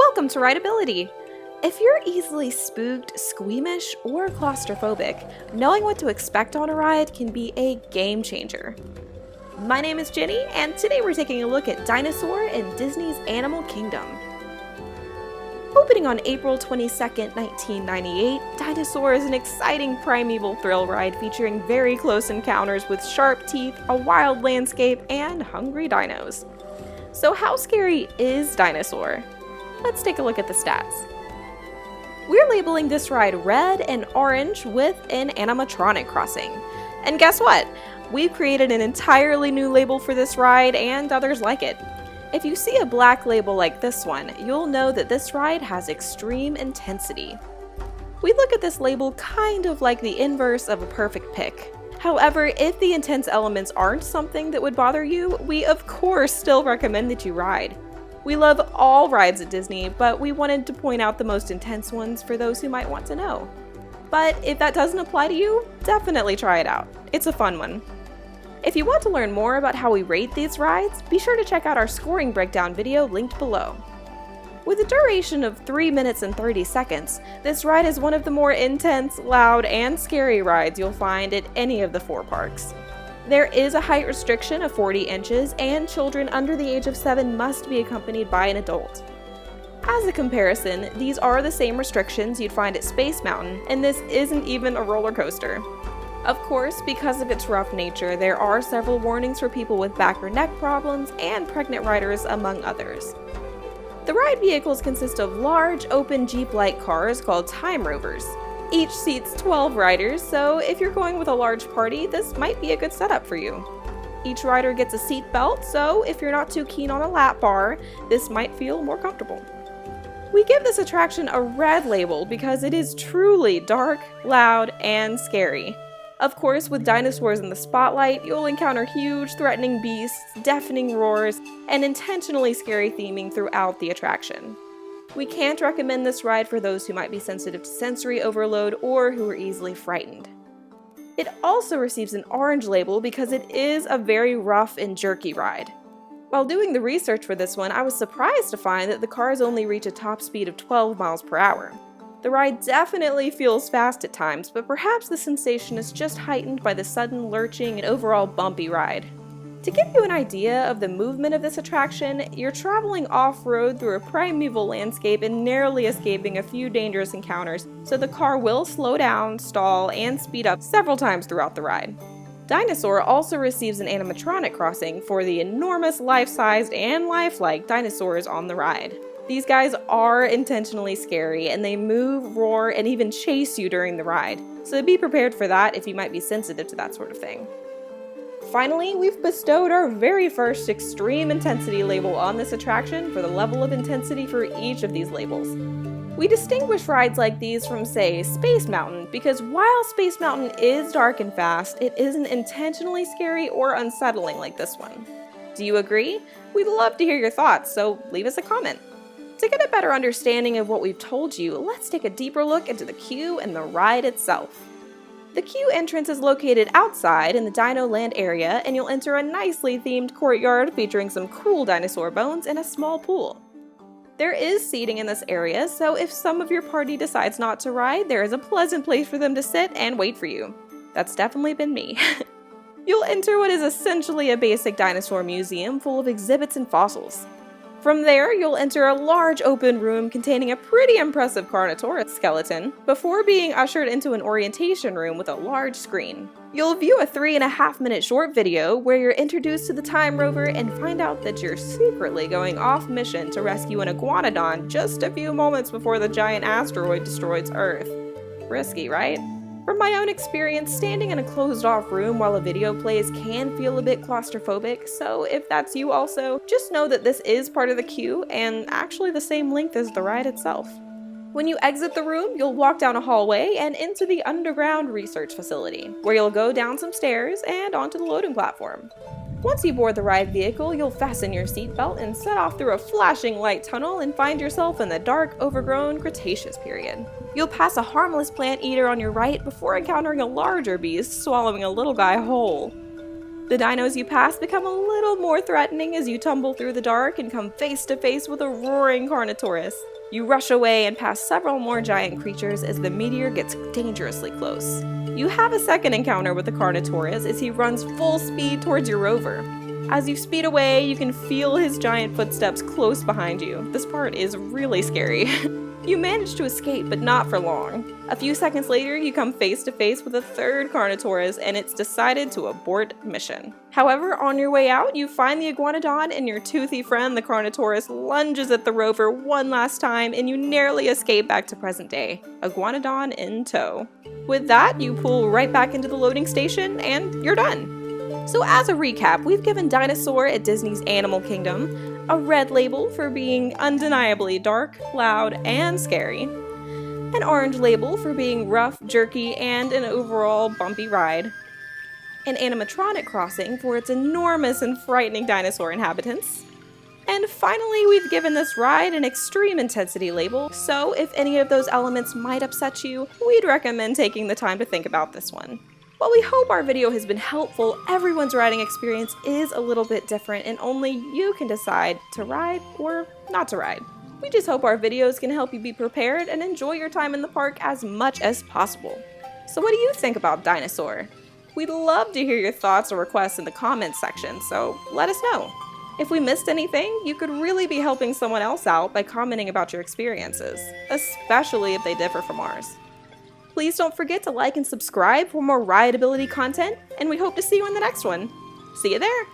Welcome to Rideability! If you're easily spooked, squeamish, or claustrophobic, knowing what to expect on a ride can be a game changer. My name is Jenny, and today we're taking a look at Dinosaur in Disney's Animal Kingdom. Opening on April 22nd, 1998, Dinosaur is an exciting primeval thrill ride featuring very close encounters with sharp teeth, a wild landscape, and hungry dinos. So how scary is Dinosaur? Let's take a look at the stats. We're labeling this ride red and orange with an animatronic crossing. And guess what? We've created an entirely new label for this ride and others like it. If you see a black label like this one, you'll know that this ride has extreme intensity. We look at this label kind of like the inverse of a perfect pick. However, if the intense elements aren't something that would bother you, we of course still recommend that you ride. We love all rides at Disney, but we wanted to point out the most intense ones for those who might want to know. But if that doesn't apply to you, definitely try it out. It's a fun one. If you want to learn more about how we rate these rides, be sure to check out our scoring breakdown video linked below. With a duration of 3 minutes and 30 seconds, this ride is one of the more intense, loud, and scary rides you'll find at any of the 4 parks. There is a height restriction of 40 inches, and children under the age of 7 must be accompanied by an adult. As a comparison, these are the same restrictions you'd find at Space Mountain, and this isn't even a roller coaster. Of course, because of its rough nature, there are several warnings for people with back or neck problems and pregnant riders, among others. The ride vehicles consist of large, open Jeep-like cars called Time Rovers. Each seats 12 riders, so if you're going with a large party, this might be a good setup for you. Each rider gets a seat belt, so if you're not too keen on a lap bar, this might feel more comfortable. We give this attraction a red label because it is truly dark, loud, and scary. Of course, with dinosaurs in the spotlight, you'll encounter huge, threatening beasts, deafening roars, and intentionally scary theming throughout the attraction. We can't recommend this ride for those who might be sensitive to sensory overload or who are easily frightened. It also receives an orange label because it is a very rough and jerky ride. While doing the research for this one, I was surprised to find that the cars only reach a top speed of 12 miles per hour. The ride definitely feels fast at times, but perhaps the sensation is just heightened by the sudden lurching and overall bumpy ride. To give you an idea of the movement of this attraction, you're traveling off-road through a primeval landscape and narrowly escaping a few dangerous encounters, so the car will slow down, stall, and speed up several times throughout the ride. Dinosaur also receives an animatronic crossing for the enormous life-sized and lifelike dinosaurs on the ride. These guys are intentionally scary, and they move, roar, and even chase you during the ride, so be prepared for that if you might be sensitive to that sort of thing. Finally, we've bestowed our very first extreme intensity label on this attraction for the level of intensity for each of these labels. We distinguish rides like these from, say, Space Mountain because while Space Mountain is dark and fast, it isn't intentionally scary or unsettling like this one. Do you agree? We'd love to hear your thoughts, so leave us a comment. To get a better understanding of what we've told you, let's take a deeper look into the queue and the ride itself. The queue entrance is located outside in the Dino Land area, and you'll enter a nicely themed courtyard featuring some cool dinosaur bones and a small pool. There is seating in this area, so if some of your party decides not to ride, there is a pleasant place for them to sit and wait for you. That's definitely been me. You'll enter what is essentially a basic dinosaur museum full of exhibits and fossils. From there, you'll enter a large open room containing a pretty impressive Carnotaurus skeleton, before being ushered into an orientation room with a large screen. You'll view a 3.5-minute short video where you're introduced to the Time Rover and find out that you're secretly going off mission to rescue an iguanodon just a few moments before the giant asteroid destroys Earth. Risky, right? From my own experience, standing in a closed-off room while a video plays can feel a bit claustrophobic, so if that's you also, just know that this is part of the queue and actually the same length as the ride itself. When you exit the room, you'll walk down a hallway and into the underground research facility, where you'll go down some stairs and onto the loading platform. Once you board the ride vehicle, you'll fasten your seatbelt and set off through a flashing light tunnel and find yourself in the dark, overgrown Cretaceous period. You'll pass a harmless plant eater on your right before encountering a larger beast swallowing a little guy whole. The dinos you pass become a little more threatening as you tumble through the dark and come face to face with a roaring Carnotaurus. You rush away and pass several more giant creatures as the meteor gets dangerously close. You have a second encounter with the Carnotaurus as he runs full speed towards your rover. As you speed away, you can feel his giant footsteps close behind you. This part is really scary. You manage to escape, but not for long. A few seconds later, you come face to face with a third Carnotaurus, and it's decided to abort mission. However, on your way out, you find the Iguanodon, and your toothy friend, the Carnotaurus, lunges at the rover one last time, and you narrowly escape back to present day. Iguanodon in tow. With that, you pull right back into the loading station, and you're done. So as a recap, we've given Dinosaur at Disney's Animal Kingdom a red label for being undeniably dark, loud, and scary, an orange label for being rough, jerky, and an overall bumpy ride, an animatronic crossing for its enormous and frightening dinosaur inhabitants, and finally we've given this ride an extreme intensity label, so if any of those elements might upset you, we'd recommend taking the time to think about this one. While we hope our video has been helpful, everyone's riding experience is a little bit different and only you can decide to ride or not to ride. We just hope our videos can help you be prepared and enjoy your time in the park as much as possible. So what do you think about Dinosaur? We'd love to hear your thoughts or requests in the comments section, so let us know. If we missed anything, you could really be helping someone else out by commenting about your experiences, especially if they differ from ours. Please don't forget to like and subscribe for more Rideability content, and we hope to see you in the next one. See you there!